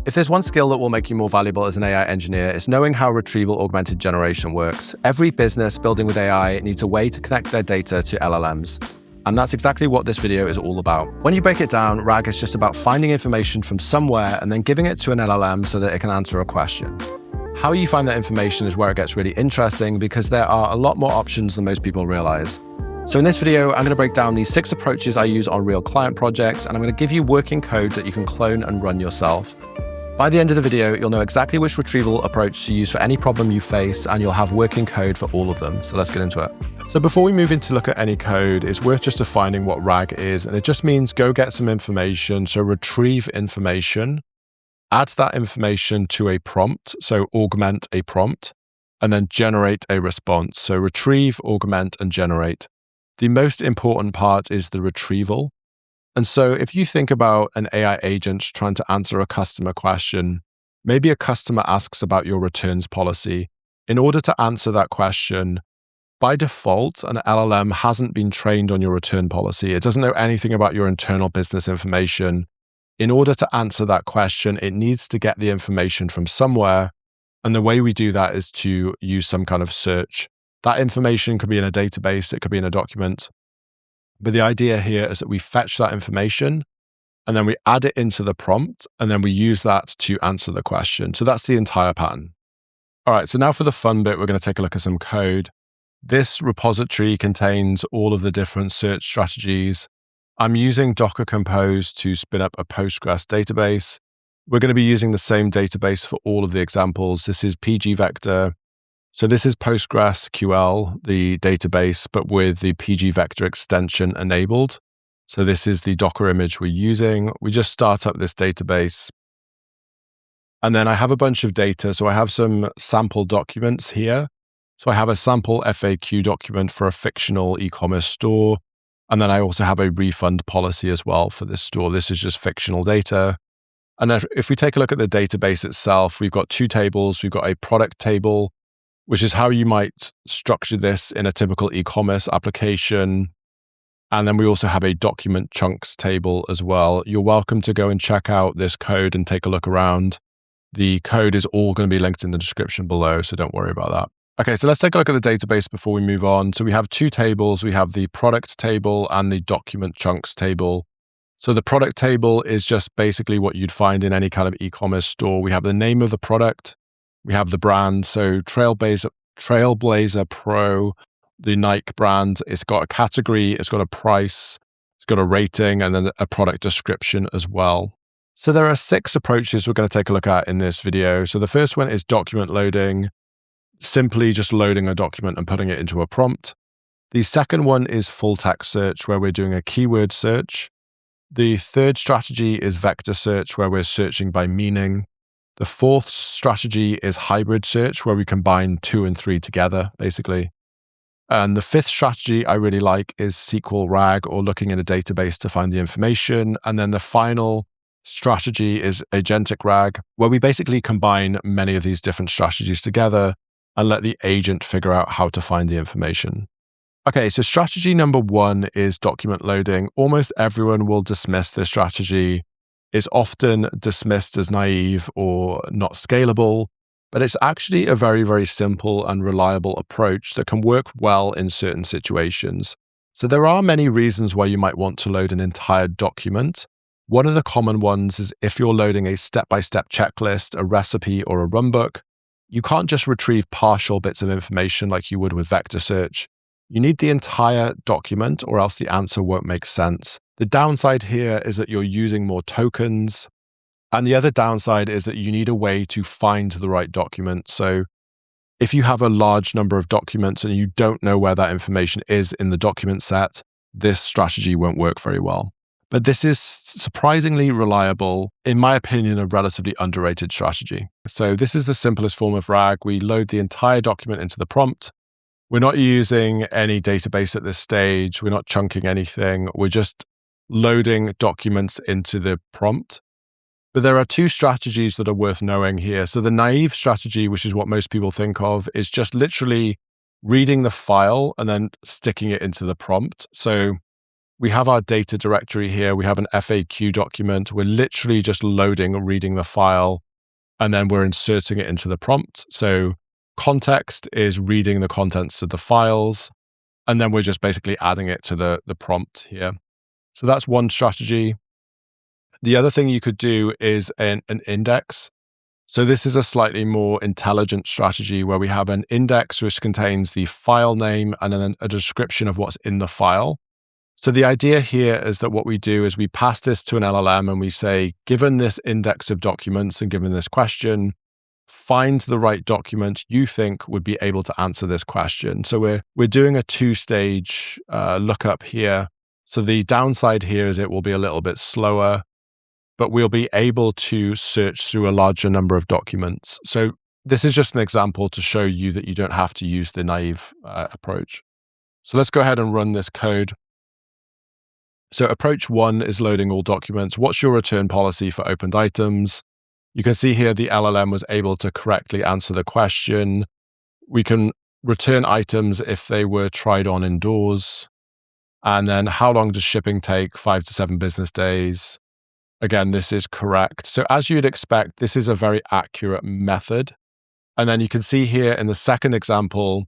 If there's one skill that will make you more valuable as an AI engineer, it's knowing how retrieval augmented generation works. Every business building with AI needs a way to connect their data to LLMs. And that's exactly what this video is all about. When you break it down, RAG is just about finding information from somewhere and then giving it to an LLM so that it can answer a question. How you find that information is where it gets really interesting because there are a lot more options than most people realize. So in this video, I'm going to break down these 6 approaches I use on real client projects, and I'm going to give you working code that you can clone and run yourself. By the end of the video, you'll know exactly which retrieval approach to use for any problem you face, and you'll have working code for all of them. So let's get into it. So before we move into look at any code, it's worth just defining what RAG is, and it just means go get some information, so retrieve information, add that information to a prompt, so augment a prompt, and then generate a response. So retrieve, augment, and generate. The most important part is the retrieval. And so if you think about an AI agent trying to answer a customer question, maybe a customer asks about your returns policy. In order to answer that question, by default, an LLM hasn't been trained on your return policy. It doesn't know anything about your internal business information. In order to answer that question, it needs to get the information from somewhere. And the way we do that is to use some kind of search. That information could be in a database, it could be in a document. But the idea here is that we fetch that information and then we add it into the prompt and then we use that to answer the question. So that's the entire pattern. All right, so now for the fun bit, we're going to take a look at some code. This repository contains all of the different search strategies. I'm using Docker Compose to spin up a Postgres database. We're going to be using the same database for all of the examples. This is pgvector. So this is PostgreSQL, the database, but with the pgvector extension enabled. So this is the Docker image we're using. We just start up this database. And then I have a bunch of data. So I have some sample documents here. So I have a sample FAQ document for a fictional e-commerce store. And then I also have a refund policy as well for this store. This is just fictional data. And if we take a look at the database itself, we've got 2 tables. We've got a product table, which is how you might structure this in a typical e-commerce application. And then we also have a document chunks table as well. You're welcome to go and check out this code and take a look around. The code is all going to be linked in the description below, so don't worry about that. Okay, so let's take a look at the database before we move on. So we have 2 tables. We have the product table and the document chunks table. So the product table is just basically what you'd find in any kind of e-commerce store. We have the name of the product. We have the brand, so Trailblazer Pro, the Nike brand. It's got a category, it's got a price, it's got a rating, and then a product description as well. So there are 6 approaches we're going to take a look at in this video. So the first one is document loading, simply just loading a document and putting it into a prompt. The second one is full text search, where we're doing a keyword search. The third strategy is vector search, where we're searching by meaning. The fourth strategy is hybrid search, where we combine 2 and 3 together, basically. And the 5th strategy I really like is SQL RAG, or looking in a database to find the information. And then the final strategy is Agentic RAG, where we basically combine many of these different strategies together and let the agent figure out how to find the information. Okay, so strategy number 1 is document loading. Almost everyone will dismiss this strategy. It's often dismissed as naive or not scalable, but it's actually a very, very simple and reliable approach that can work well in certain situations. So there are many reasons why you might want to load an entire document. One of the common ones is if you're loading a step-by-step checklist, a recipe, or a runbook, you can't just retrieve partial bits of information like you would with vector search. You need the entire document or else the answer won't make sense. The downside here is that you're using more tokens. And the other downside is that you need a way to find the right document. So if you have a large number of documents and you don't know where that information is in the document set, this strategy won't work very well. But this is surprisingly reliable, in my opinion, a relatively underrated strategy. So this is the simplest form of RAG. We load the entire document into the prompt. We're not using any database at this stage. We're not chunking anything. We're just loading documents into the prompt. But there are 2 strategies that are worth knowing here. So the naive strategy, which is what most people think of, is just literally reading the file and then sticking it into the prompt. So we have our data directory here. We have an FAQ document. We're literally just loading and reading the file, and then we're inserting it into the prompt. So context is reading the contents of the files, and then we're just basically adding it to the prompt here. So that's one strategy. The other thing you could do is an index. So this is a slightly more intelligent strategy where we have an index which contains the file name and then a description of what's in the file. So the idea here is that what we do is we pass this to an LLM and we say, given this index of documents and given this question, find the right document you think would be able to answer this question. So we're doing a two-stage lookup here. So the downside here is it will be a little bit slower, but we'll be able to search through a larger number of documents. So this is just an example to show you that you don't have to use the naive approach. So let's go ahead and run this code. So approach 1 is loading all documents. What's your return policy for opened items? You can see here the LLM was able to correctly answer the question. We can return items if they were tried on indoors. And then how long does shipping take? 5 to 7 business days. Again, this is correct. So as you'd expect, this is a very accurate method. And then you can see here in the second example,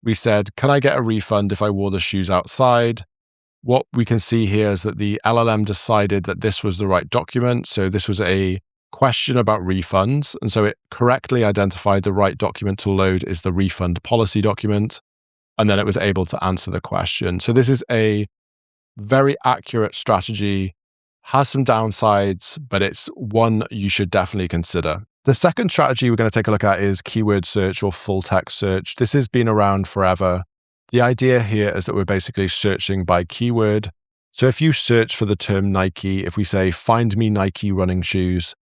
we said, can I get a refund if I wore the shoes outside? What we can see here is that the LLM decided that this was the right document. So this was a question about refunds. And so it correctly identified the right document to load is the refund policy document. And then it was able to answer the question. So this is a very accurate strategy, has some downsides, but it's one you should definitely consider. The second strategy we're going to take a look at is keyword search or full text search. This has been around forever. The idea here is that we're basically searching by keyword. So if you search for the term Nike, if we say, find me Nike running shoes,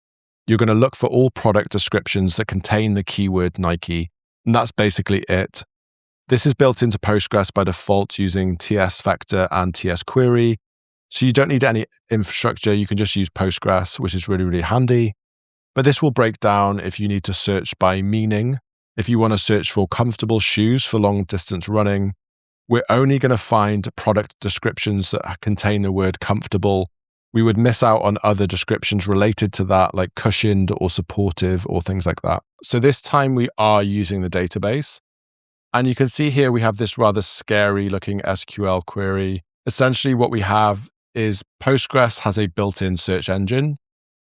you're going to look for all product descriptions that contain the keyword Nike. And that's basically it. This is built into Postgres by default using pgvector and psquery. So you don't need any infrastructure. You can just use Postgres, which is really, really handy. But this will break down if you need to search by meaning. If you want to search for comfortable shoes for long distance running, we're only going to find product descriptions that contain the word comfortable. We would miss out on other descriptions related to that, like cushioned or supportive or things like that. So this time we are using the database. And you can see here we have this rather scary looking SQL query. Essentially what we have is Postgres has a built-in search engine.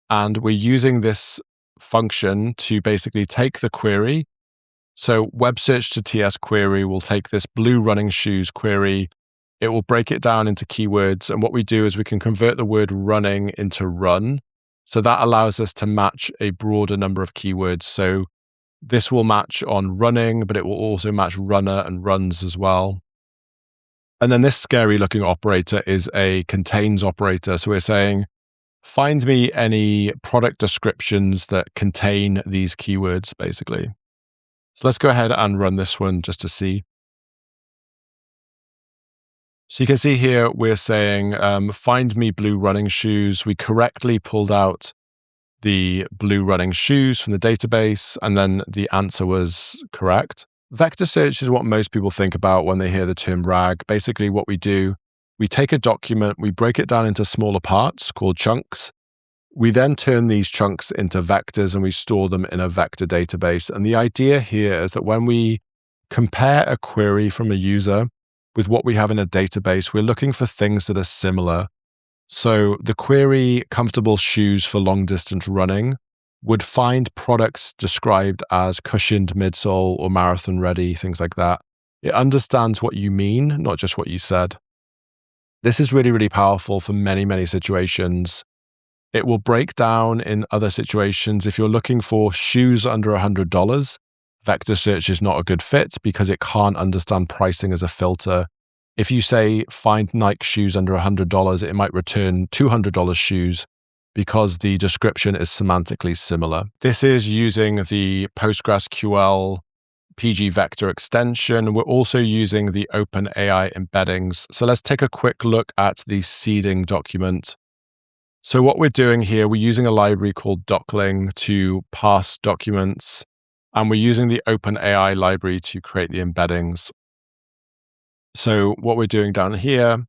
And we're using this function to basically take the query. So web search to TS query will take this blue running shoes query. It will break it down into keywords. And what we do is we can convert the word running into run. So that allows us to match a broader number of keywords. So this will match on running, but it will also match runner and runs as well. And then this scary looking operator is a contains operator. So we're saying, find me any product descriptions that contain these keywords, basically. So let's go ahead and run this one just to see. So you can see here, we're saying, find me blue running shoes. We correctly pulled out the blue running shoes from the database, and then the answer was correct. Vector search is what most people think about when they hear the term RAG. Basically, what we do, we take a document, we break it down into smaller parts called chunks. We then turn these chunks into vectors and we store them in a vector database. And the idea here is that when we compare a query from a user with what we have in a database, we're looking for things that are similar. So the query comfortable shoes for long distance running would find products described as cushioned midsole or marathon ready, things like that. It understands what you mean, not just what you said. This is really, really powerful for many, many situations. It will break down in other situations. If you're looking for shoes under $100, vector search is not a good fit because it can't understand pricing as a filter. If you say, find Nike shoes under $100, it might return $200 shoes because the description is semantically similar. This is using the PostgreSQL pgvector extension. We're also using the OpenAI embeddings. So let's take a quick look at the seeding document. So what we're doing here, we're using a library called docling to parse documents, and we're using the OpenAI library to create the embeddings. So what we're doing down here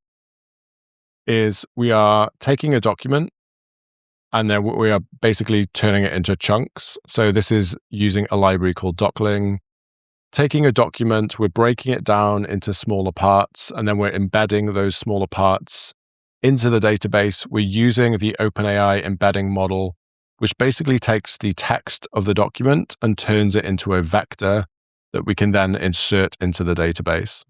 is we are taking a document and then we are basically turning it into chunks. So this is using a library called docling. Taking a document, we're breaking it down into smaller parts, and then we're embedding those smaller parts into the database. We're using the OpenAI embedding model, which basically takes the text of the document and turns it into a vector that we can then insert into the database.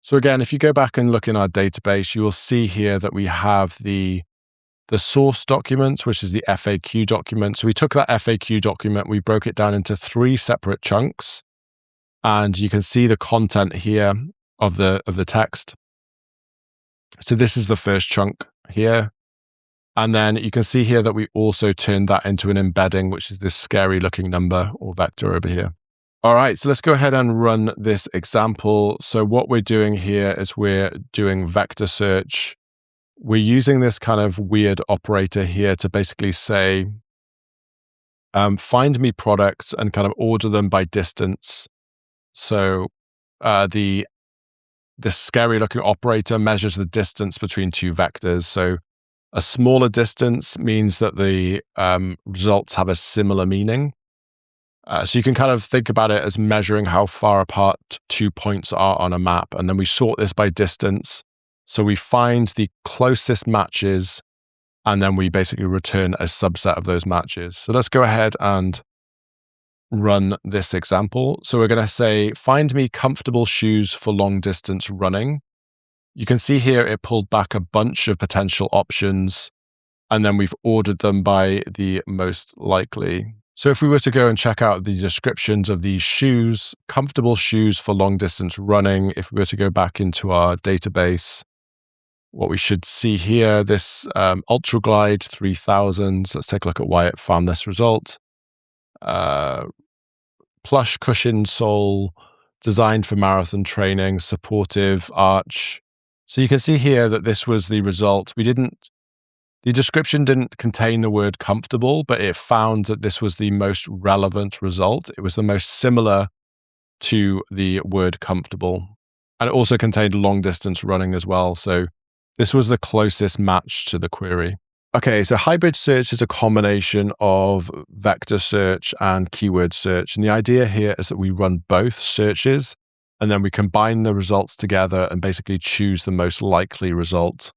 So again, if you go back and look in our database, you will see here that we have the source document, which is the FAQ document. So we took that FAQ document, we broke it down into 3 separate chunks, and you can see the content here of the text. So this is the first chunk here. And then you can see here that we also turned that into an embedding, which is this scary looking number or vector over here. All right, so let's go ahead and run this example. So what we're doing here is we're doing vector search. We're using this kind of weird operator here to basically say, find me products and kind of order them by distance. So the scary looking operator measures the distance between 2 vectors. So a smaller distance means that the results have a similar meaning. So you can kind of think about it as measuring how far apart 2 points are on a map. And then we sort this by distance. So we find the closest matches, and then we basically return a subset of those matches. So let's go ahead and run this example. So we're going to say, find me comfortable shoes for long distance running. You can see here it pulled back a bunch of potential options, and then we've ordered them by the most likely. So if we were to go and check out the descriptions of these shoes, comfortable shoes for long distance running, if we were to go back into our database, what we should see here, this Ultra Glide 3000. Let's take a look at why it found this result. Plush cushion sole, designed for marathon training, supportive arch. So you can see here that this was the result. The description didn't contain the word comfortable, but it found that this was the most relevant result. It was the most similar to the word comfortable. And it also contained long distance running as well. So this was the closest match to the query. Okay, so hybrid search is a combination of vector search and keyword search. And the idea here is that we run both searches, and then we combine the results together and basically choose the most likely result.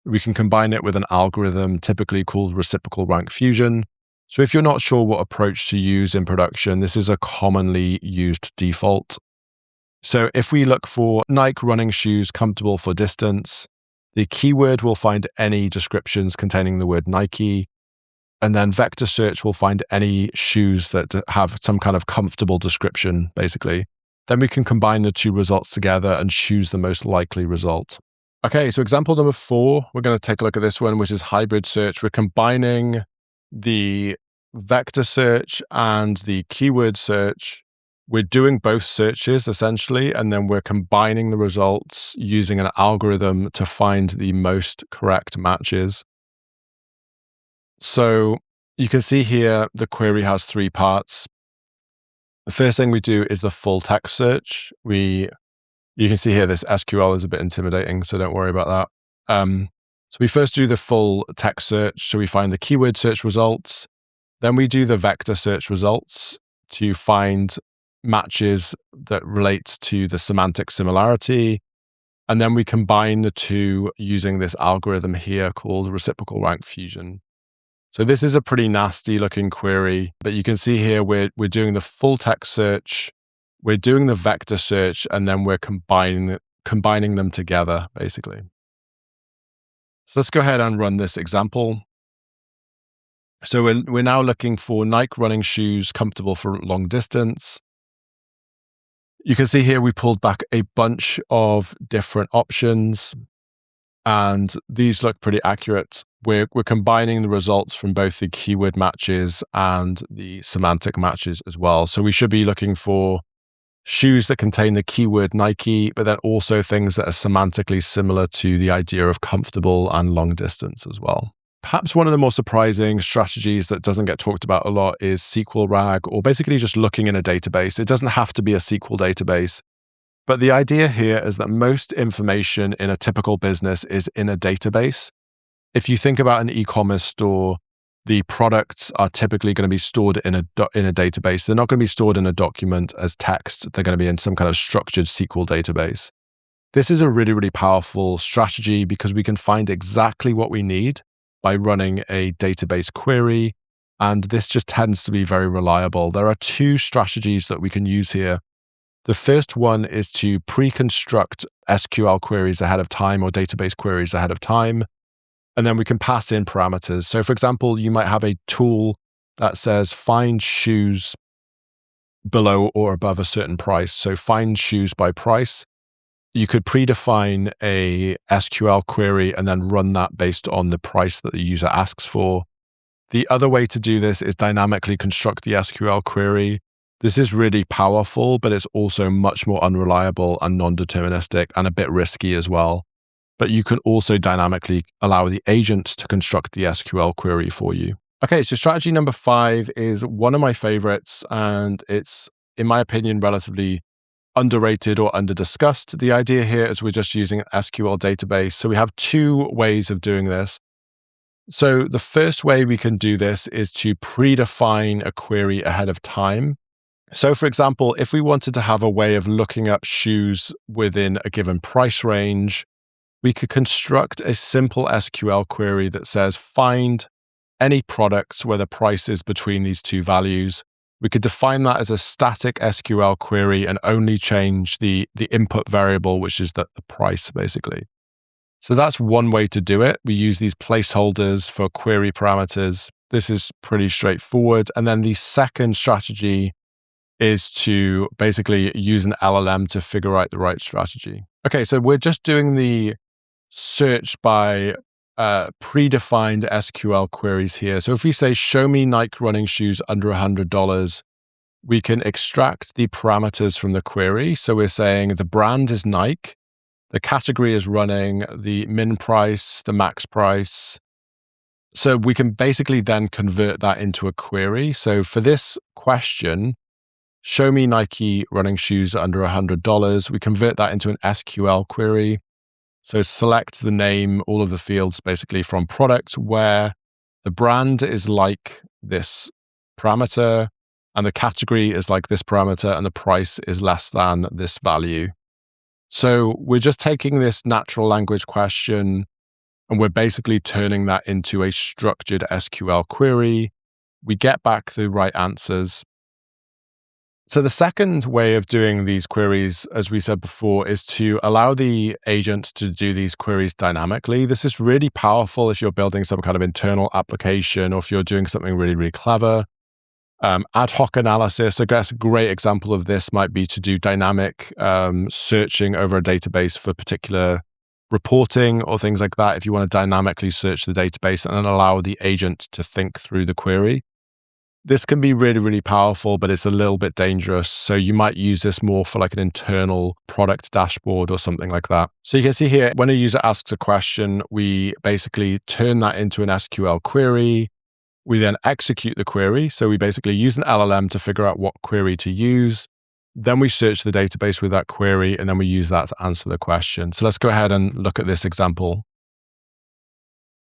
We can combine it with an algorithm typically called reciprocal rank fusion. So if you're not sure what approach to use in production, this is a commonly used default. So if we look for Nike running shoes comfortable for distance, the keyword will find any descriptions containing the word Nike, and then vector search will find any shoes that have some kind of comfortable description, basically. Then we can combine the 2 results together and choose the most likely result. Okay, so example number 4, we're going to take a look at this one, which is hybrid search. We're combining the vector search and the keyword search. We're doing both searches essentially, and then we're combining the results using an algorithm to find the most correct matches. So you can see here the query has 3 parts. The first thing we do is the full text search. You can see here this SQL is a bit intimidating, so don't worry about that. So we first do the full text search, so we find the keyword search results. Then we do the vector search results to find matches that relate to the semantic similarity. And then we combine the 2 using this algorithm here called reciprocal rank fusion. So this is a pretty nasty looking query, but you can see here we're doing the full text search, we're doing the vector search, and then we're combining them together, basically. So let's go ahead and run this example. So we're now looking for Nike running shoes comfortable for long distance. You can see here we pulled back a bunch of different options, and these look pretty accurate. We're combining the results from both the keyword matches and the semantic matches as well. So we should be looking for shoes that contain the keyword Nike, but then also things that are semantically similar to the idea of comfortable and long distance as well. Perhaps one of the more surprising strategies that doesn't get talked about a lot is SQL RAG, or basically just looking in a database. It doesn't have to be a SQL database, but the idea here is that most information in a typical business is in a database. If you think about an e-commerce store, the products are typically going to be stored in a database. They're not going to be stored in a document as text. They're going to be in some kind of structured SQL database. This is a really, really powerful strategy because we can find exactly what we need by running a database query. And this just tends to be very reliable. There are two strategies that we can use here. The first one is to pre-construct SQL queries ahead of time or database queries ahead of time. And then we can pass in parameters. So for example, you might have a tool that says find shoes below or above a certain price. So find shoes by price. You could predefine a SQL query and then run that based on the price that the user asks for. The other way to do this is dynamically construct the SQL query. This is really powerful, but it's also much more unreliable and non-deterministic and a bit risky as well. But you can also dynamically allow the agent to construct the SQL query for you. Okay, so strategy number 5 is one of my favorites, and it's, in my opinion, relatively underrated or under-discussed. The idea here is we're just using an SQL database. So we have two ways of doing this. So the first way we can do this is to predefine a query ahead of time. So for example, if we wanted to have a way of looking up shoes within a given price range, we could construct a simple SQL query that says find any products where the price is between these two values. We could define that as a static SQL query and only change the input variable, which is the price, basically. So that's one way to do it. We use these placeholders for query parameters. This is pretty straightforward. And then the second strategy is to basically use an LLM to figure out the right strategy. Okay, so we're just doing the search by predefined SQL queries here. So if we say, show me Nike running shoes under $100, we can extract the parameters from the query. So we're saying the brand is Nike, the category is running, the min price, the max price. So we can basically then convert that into a query. So for this question, show me Nike running shoes under $100, we convert that into an SQL query. So select the name, all of the fields basically from product, where the brand is like this parameter and the category is like this parameter and the price is less than this value. So we're just taking this natural language question and we're basically turning that into a structured SQL query. We get back the right answers. So the second way of doing these queries, as we said before, is to allow the agent to do these queries dynamically. This is really powerful if you're building some kind of internal application or if you're doing something really, really clever. Ad hoc analysis, I guess a great example of this might be to do dynamic searching over a database for particular reporting or things like that. If you want to dynamically search the database and then allow the agent to think through the query. This can be really, really powerful, but it's a little bit dangerous. So you might use this more for like an internal product dashboard or something like that. So you can see here, when a user asks a question, we basically turn that into an SQL query. We then execute the query. So we basically use an LLM to figure out what query to use. Then we search the database with that query, and then we use that to answer the question. So let's go ahead and look at this example.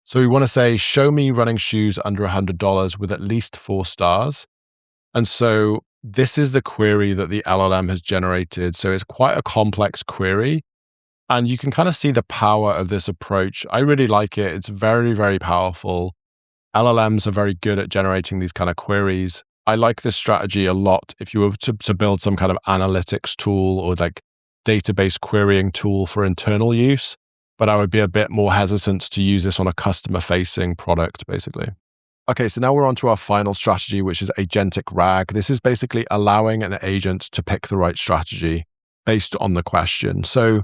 So we want to say, show me running shoes under $100 with at least 4 stars. And so this is the query that the LLM has generated. So it's quite a complex query. And you can kind of see the power of this approach. I really like it. It's very, very powerful. LLMs are very good at generating these kind of queries. I like this strategy a lot. If you were to build some kind of analytics tool or like database querying tool for internal use, but I would be a bit more hesitant to use this on a customer-facing product, basically. Okay, so now we're on to our final strategy, which is Agentic RAG. This is basically allowing an agent to pick the right strategy based on the question. So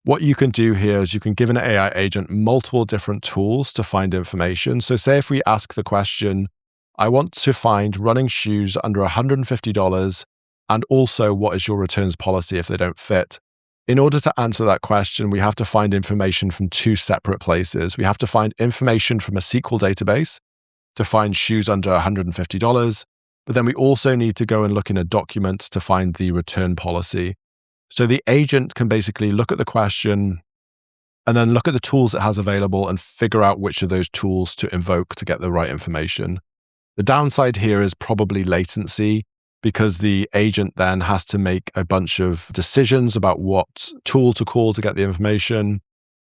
what you can do here is you can give an AI agent multiple different tools to find information. So say if we ask the question, I want to find running shoes under $150, and also what is your returns policy if they don't fit? In order to answer that question, we have to find information from 2 separate places. We have to find information from a SQL database to find shoes under $150, but then we also need to go and look in a document to find the return policy. So the agent can basically look at the question and then look at the tools it has available and figure out which of those tools to invoke to get the right information. The downside here is probably latency, because the agent then has to make a bunch of decisions about what tool to call to get the information.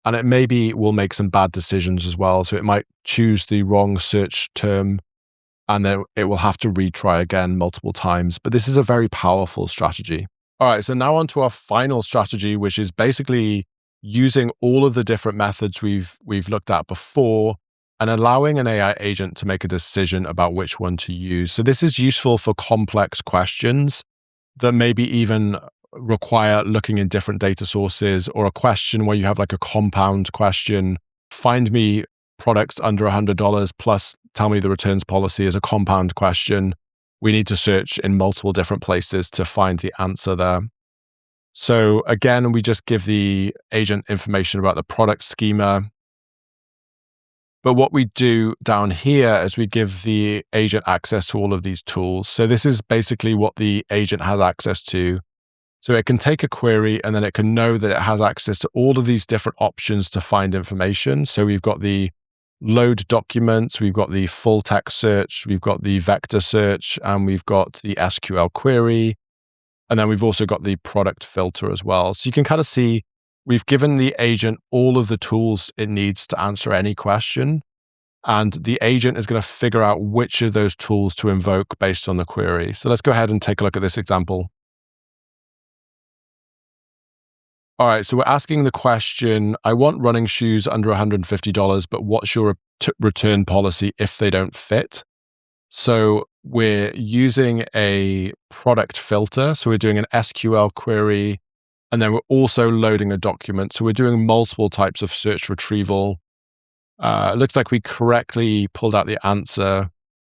And it maybe will make some bad decisions as well. So it might choose the wrong search term, and then it will have to retry again multiple times. But this is a very powerful strategy. All right, so now on to our final strategy, which is basically using all of the different methods we've looked at before and allowing an AI agent to make a decision about which one to use. So this is useful for complex questions that maybe even require looking in different data sources, or a question where you have like a compound question. Find me products under $100 plus tell me the returns policy is a compound question. We need to search in multiple different places to find the answer there. So again, we just give the agent information about the product schema. But what we do down here is we give the agent access to all of these tools. So this is basically what the agent has access to. So it can take a query and then it can know that it has access to all of these different options to find information. So we've got the load documents, we've got the full text search, we've got the vector search, and we've got the SQL query. And then we've also got the product filter as well. So you can kind of see we've given the agent all of the tools it needs to answer any question. And the agent is going to figure out which of those tools to invoke based on the query. So let's go ahead and take a look at this example. All right, so we're asking the question, I want running shoes under $150, but what's your return policy if they don't fit? So we're using a product filter. So we're doing an SQL query, and then we're also loading a document. So we're doing multiple types of search retrieval. It looks like we correctly pulled out the answer.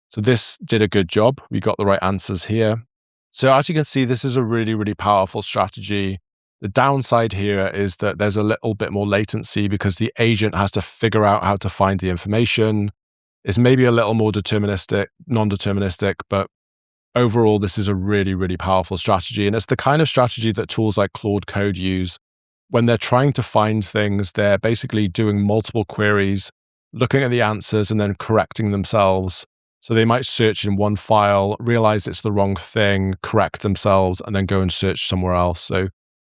So this did a good job. We got the right answers here. So as you can see, this is a really, really powerful strategy. The downside here is that there's a little bit more latency because the agent has to figure out how to find the information. It's maybe a little more non-deterministic, but overall, this is a really, really powerful strategy. And it's the kind of strategy that tools like Claude Code use. When they're trying to find things, they're basically doing multiple queries, looking at the answers, and then correcting themselves. So they might search in one file, realize it's the wrong thing, correct themselves, and then go and search somewhere else. So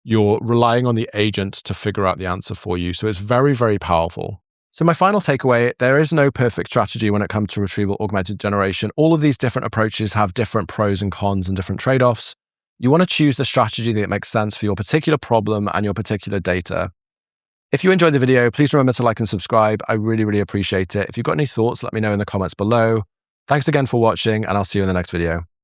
you're relying on the agent to figure out the answer for you. So it's very, very powerful. So my final takeaway, there is no perfect strategy when it comes to retrieval augmented generation. All of these different approaches have different pros and cons and different trade-offs. You want to choose the strategy that makes sense for your particular problem and your particular data. If you enjoyed the video, please remember to like and subscribe. I really, really appreciate it. If you've got any thoughts, let me know in the comments below. Thanks again for watching, and I'll see you in the next video.